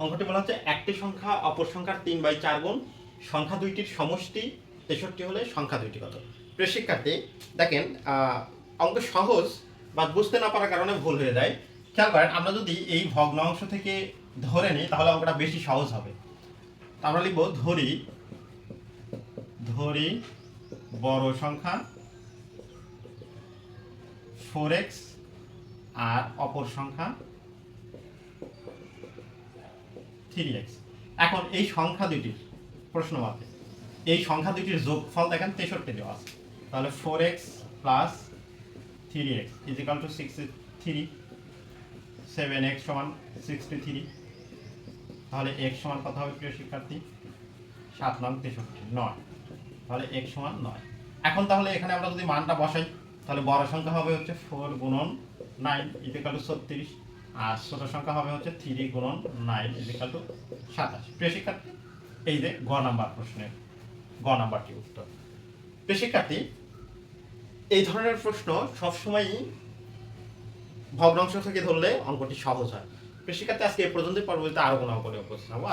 অঙ্কটি বলা হচ্ছে একটি সংখ্যা অপর সংখ্যার 3/4 গুণ, সংখ্যা দুইটির সমষ্টি 63 হলে সংখ্যা দুইটি কত? প্রিয় শিক্ষার্থী, দেখেন অঙ্ক সহজ বা বুঝতে না পারার কারণে ভুল হয়ে যায়। খেয়াল করেন, আমরা যদি এই ভগ্নাংশ থেকে ধরে নিই তাহলে অঙ্কটা বেশি সহজ হবে। আমরা লিখব ধরি ধরি বড় সংখ্যা 4x আর অপর সংখ্যা 3x। এখন এই সংখ্যা দুইটির প্রশ্ন মাত্র এই সংখ্যা দুইটির যোগফল দেখেন 63 দেওয়া আছে, তাহলে 4x plus 3x is equal to 63, 7x সমান 63, তাহলে x সমান কত হবে প্রিয় শিক্ষার্থী? 7 নং 63 9, তাহলে x সমান 9। এখন তাহলে এখানে আমরা যদি মানটা বসাই তাহলে বড় সংখ্যা হবে হচ্ছে 4 গুণন 9 ইজ ইকাল টু 36, আর ছোট সংখ্যা হবে হচ্ছে 3 গুণন 9 ইজ ইকাল টু 27। প্রিয় শিক্ষার্থী, এই যে গ নাম্বার প্রশ্নের গ নাম্বারটি উত্তর। প্রিয় শিক্ষার্থী, এই ধরনের প্রশ্ন সবসময়ই ভগ্নাংশ থেকে ধরলে অঙ্কটি সহজ হয়। প্রিয় শিক্ষার্থী, আজকে এই পর্যন্ত, পরবর্তীতে আরো কোনো অঙ্ক নিয়ে উপস্থিত হবো।